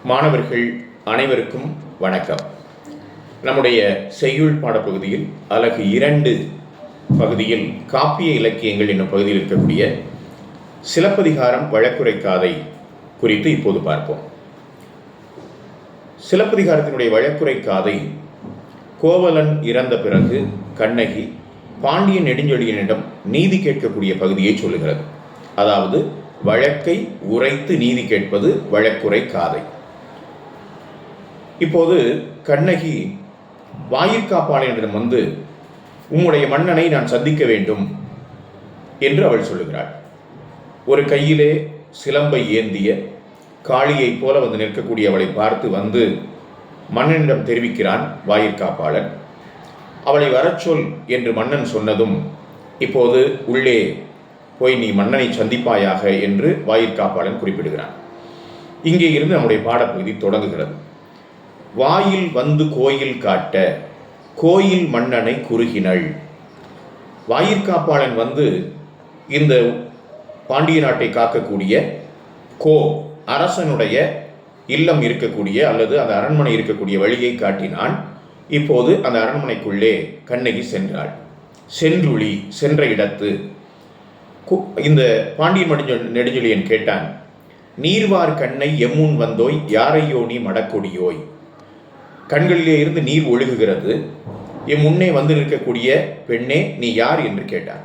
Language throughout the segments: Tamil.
மாணவர்கள் அனைவருக்கும் வணக்கம். நம்முடைய செய்யுள் பாடப்பகுதியில் அலகு 2 பகுதியில் காப்பிய இலக்கியங்கள் என்னும் பகுதியில் இருக்கக்கூடிய சிலப்பதிகாரம் வழக்குரைக்காதை குறித்து இப்போது பார்ப்போம். சிலப்பதிகாரத்தினுடைய வழக்குரைக்காதை கோவலன் இறந்த பிறகு கண்ணகி பாண்டியன் நெடுஞ்செழியனிடம் நீதி கேட்கக்கூடிய பகுதியை சொல்லுகிறது. அதாவது வழக்கை உரைத்து நீதி கேட்பது வழக்குரை காதை. இப்போது கண்ணகி வாயிற்காப்பாளனிடம் வந்து உம்முடைய மன்னனை நான் சந்திக்க வேண்டும் என்று அவள் சொல்லுகிறாள். ஒரு கையிலே சிலம்பை ஏந்திய காளியைப் போல வந்து நிற்கக்கூடிய அவளை பார்த்து வந்து மன்னனிடம் தெரிவிக்கிறான் வாயிற்காப்பாளன். அவளை வரச்சொல் என்று மன்னன் சொன்னதும் இப்போது உள்ளே போய் நீ மன்னனை சந்திப்பாயாக என்று வாயிற்காப்பாளன் குறிப்பிடுகிறான். இங்கே இருந்து நம்முடைய பாடப்பகுதி தொடங்குகிறது. வாயில் வந்து கோயில் காட்ட கோயில் மன்னனை குறுகினள். வாயிற்காப்பாளன் வந்து இந்த பாண்டிய நாட்டை காக்கக்கூடிய அரசனுடைய இல்லம் இருக்கக்கூடிய அல்லது அந்த அரண்மனை இருக்கக்கூடிய வழியை காட்டினான். இப்போது அந்த அரண்மனைக்குள்ளே கண்ணகி சென்றாள். சென்றுளி சென்ற இடத்து இந்த பாண்டியன் நெடுஞ்செழியன் கேட்டான், நீர்வார் கண்ணை எம்முன் வந்தோய் யாரையோ நீ மடக்கொடியோய். கண்களிலே இருந்து நீர் ஒழுகுகிறது, என் முன்னே வந்து நிற்கக்கூடிய பெண்ணே நீ யார் என்று கேட்டார்.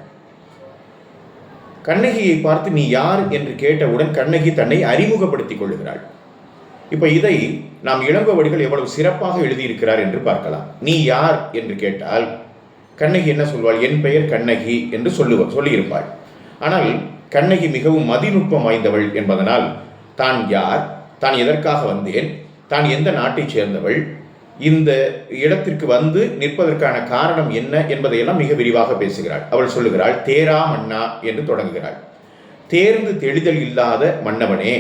கண்ணகியை பார்த்து நீ யார் என்று கேட்டவுடன் கண்ணகி தன்னை அறிமுகப்படுத்திக் கொள்கிறாள். இப்ப இதை நாம் இளங்கோவடிகள் எவ்வளவு சிறப்பாக எழுதியிருக்கிறார் என்று பார்க்கலாம். நீ யார் என்று கேட்டால் கண்ணகி என்ன சொல்வாள்? என் பெயர் கண்ணகி என்று சொல்லியிருப்பாள். ஆனால் கண்ணகி மிகவும் மதிநுட்பம் வாய்ந்தவள் என்பதனால் தான் யார், தான் எதற்காக வந்தேன், தான் எந்த நாட்டைச் சேர்ந்தவள், இந்த இடத்திற்கு வந்து நிற்பதற்கான காரணம் என்ன என்பதையெல்லாம் மிக விரிவாக பேசுகிறாள். அவள் சொல்லுகிறாள், தேரா மன்னா என்று தொடங்குகிறாள். தேர்ந்து தெளிதல் இல்லாத மன்னவனே,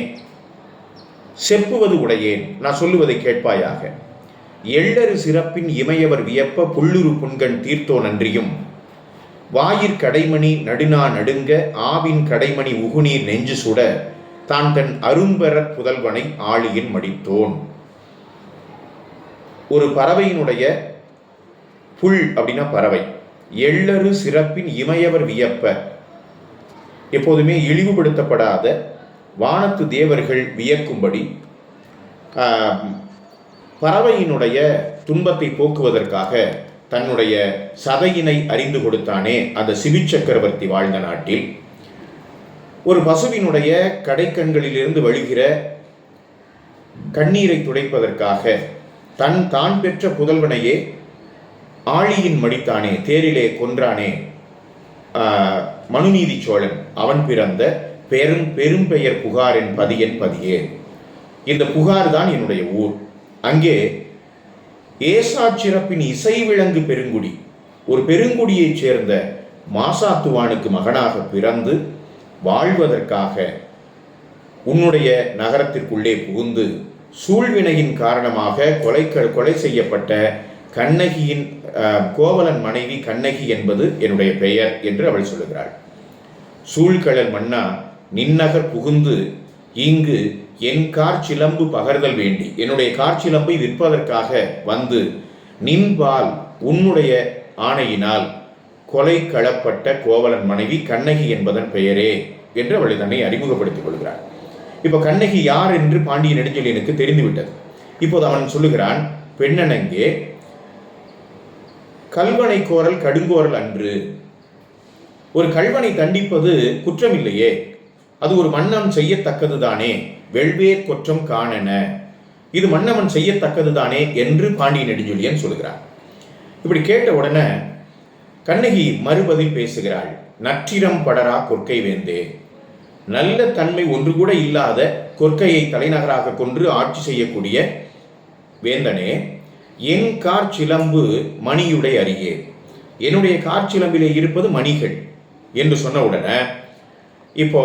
செப்புவது உடையேன், நான் சொல்லுவதை கேட்பாயாக. எள்ளரு சிறப்பின் இமையவர் வியப்ப புல்லுரு புன்கண் தீர்த்தோ நன்றியும் வாயிற் கடைமணி நடுநா நடுங்க ஆவின் கடைமணி உகுநீர் நெஞ்சு சுட தான் தன் அரும்பெறற் புதல்வனை ஆழியின் மடித்தோன். ஒரு பறவையினுடைய புல் அப்படின்னா பறவை. எள்ளரு சிறப்பின் இமையவர் வியப்ப, எப்போதுமே இழிவுபடுத்தப்படாத வானத்து தேவர்கள் வியக்கும்படி பறவையினுடைய துன்பத்தை போக்குவதற்காக தன்னுடைய சதையினை அறிந்து கொடுத்தானே அந்த சிபி சக்கரவர்த்தி வாழ்ந்த நாட்டில். ஒரு பசுவினுடைய கடைக்கண்களிலிருந்து வழிகிற கண்ணீரை துடைப்பதற்காக தான் பெற்ற புதல்வனையே ஆழியின் மடித்தானே, தேரிலே கொன்றானே மனுநீதி சோழன். அவன் பிறந்த பெரும்பெயர் புகாரின் பதியன் பதியே. இந்த புகார் தான் என்னுடைய ஊர். அங்கே ஏசாச்சிறப்பின் இசை விளங்கு பெருங்குடி, ஒரு பெருங்குடியைச் சேர்ந்த மாசாத்துவானுக்கு மகனாக பிறந்து வாழ்வதற்காக உன்னுடைய நகரத்திற்குள்ளே புகுந்து சூழ்வினையின் காரணமாக கொலை செய்யப்பட்ட கண்ணகியின் கோவலன் மனைவி கண்ணகி என்பது என்னுடைய பெயர் என்று அவள் சொல்லுகிறாள். சூழ்கழல் மன்னா நின்னகர் புகுந்து இங்கு என் கார்ச்சிலம்பு பகர்தல் வேண்டி, என்னுடைய கார்ச்சிலம்பை விற்பதற்காக வந்து நின்பால் உன்னுடைய ஆணையினால் கொலை களப்பட்ட கோவலன் மனைவி கண்ணகி என்பதன் பெயரே என்று அவளை தன்னை அறிமுகப்படுத்திக் கொள்கிறாள். இப்போ கண்ணகி யார் என்று பாண்டிய நெடுஞ்செழியனுக்கு தெரிந்துவிட்டது. இப்போது அவன் சொல்லுகிறான், பெண்ணனங்கே கல்வனை கோரல் கடுங்கோரல் அன்று. ஒரு கல்வனை தண்டிப்பது குற்றமில்லையே, அது ஒரு மன்னன் செய்யத்தக்கதுதானே, வெள்வேற் குற்றம் காணன, இது மன்னவன் செய்யத்தக்கதுதானே என்று பாண்டிய நெடுஞ்செழியன் சொல்கிறான். இப்படி கேட்ட உடனே கண்ணகி மறுபதில் பேசுகிறாள், நற்றிரம் படரா கொற்கை வேந்தே, நல்ல தன்மை ஒன்று கூட இல்லாத கொற்கையை தலைநகராக கொன்று ஆட்சி செய்யக்கூடிய வேந்தனே, என் கார்ச்சிலம்பு மணியுடைய அரியே, என்னுடைய கார்ச்சிலம்பிலே இருப்பது மணிகள் என்று சொன்ன உடனே இப்போ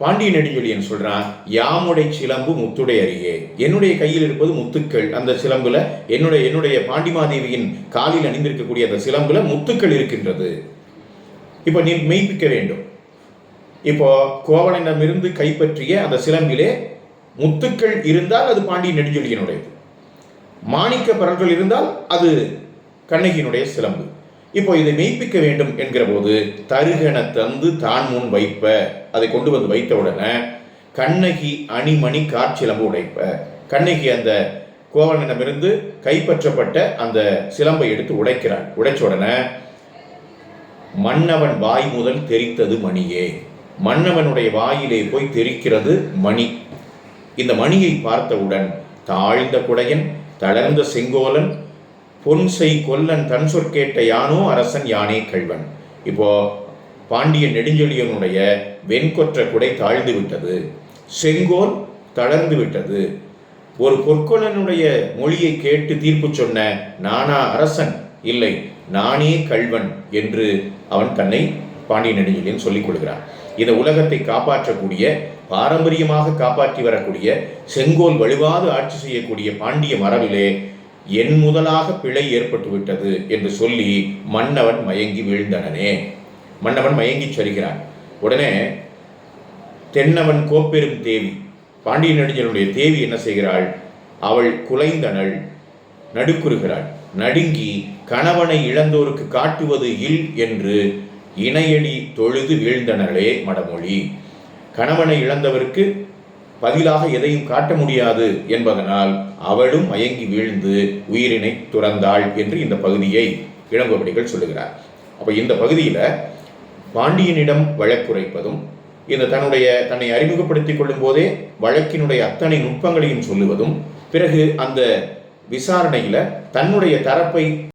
பாண்டிய நெடுஞ்செழியன் சொல்றான், யாமுடை சிலம்பு முத்துடை அரியே, என்னுடைய கையில் இருப்பது முத்துக்கள். அந்த சிலம்புல என்னுடைய பாண்டிமாதேவியின் காலில் அணிந்திருக்கக்கூடிய அந்த சிலம்புல முத்துக்கள் இருக்கின்றது. இப்போ நீ மெய்ப்பிக்க வேண்டும். இப்போ கோவலனிடமிருந்து கைப்பற்றிய அந்த சிலம்பிலே முத்துக்கள் இருந்தால் அது பாண்டிய நெடுஞ்செழியனுடையது, மாணிக்க பரல்கள் இருந்தால் அது கண்ணகியினுடைய சிலம்பு. இப்போ இதை மெய்ப்பிக்க வேண்டும் என்கிற போது தருகென தந்து தான் முன் வைப்ப, அதை கொண்டு வந்து வைத்த உடனே கண்ணகி அணிமணி காற்சிலம்பு உடைப்ப, கண்ணகி அந்த கோவலனிடமிருந்து கைப்பற்றப்பட்ட அந்த சிலம்பை எடுத்து உடைக்கிறாள். உடைச்ச உடனே மன்னவன் வாய் முதல் தெரித்தது மணியே, மன்னவனுடைய வாயிலே போய் தெரிக்கிறது மணி. இந்த மணியை பார்த்தவுடன் தாழ்ந்த குடையன் தளர்ந்த செங்கோலன் பொன்செய் கொல்லன் தன் சொற்கேட்ட யானோ அரசன் யானே கள்வன். இப்போ பாண்டிய நெடுஞ்செழியனுடைய வெண்கொற்ற குடை தாழ்ந்து விட்டது, செங்கோல் தளர்ந்து விட்டது. ஒரு பொற்கொல்லனுடைய மொழியை கேட்டு தீர்ப்பு சொன்ன நானா அரசன், இல்லை நானே கள்வன் என்று அவன் தன்னை பாண்டிய நெடுஞ்செழியன் சொல்லிக் கொள்கிறான். இந்த உலகத்தை காப்பாற்றக்கூடிய, பாரம்பரியமாக காப்பாற்றி வரக்கூடிய, செங்கோல் வலுவாது ஆட்சி செய்யக்கூடிய பாண்டிய மரபிலே என் முதலாக பிழை ஏற்பட்டு விட்டது என்று சொல்லி மன்னவன் மயங்கி வீழ்ந்தனனே. மன்னவன் மயங்கி சரிகிறான். உடனே தென்னவன் கோப்பெரும் தேவி, பாண்டிய நெடுஞ்செழியனுடைய தேவி என்ன செய்கிறாள்? அவள் குலைந்தனள், நடுக்குறுகிறாள். நடுங்கி கணவனை இழந்தோருக்கு காட்டுவது இல் என்று இணையடி தொழுது வீழ்ந்தனளே மடமொழி. கணவனை இழந்தவருக்கு பதிலாக எதையும் காட்ட முடியாது என்பதனால் அவளும் மயங்கி வீழ்ந்து உயிரினை துறந்தாள் என்று இந்த பகுதியை இளங்கோவடிகள் சொல்லுகிறார். அப்போ இந்த பகுதியில் பாண்டியனிடம் வழக்குரைப்பதும், இந்த தன்னை அறிமுகப்படுத்திக் கொள்ளும் போதே வழக்கினுடைய அத்தனை நுட்பங்களையும் சொல்லுவதும், பிறகு அந்த விசாரணையில் தன்னுடைய தரப்பை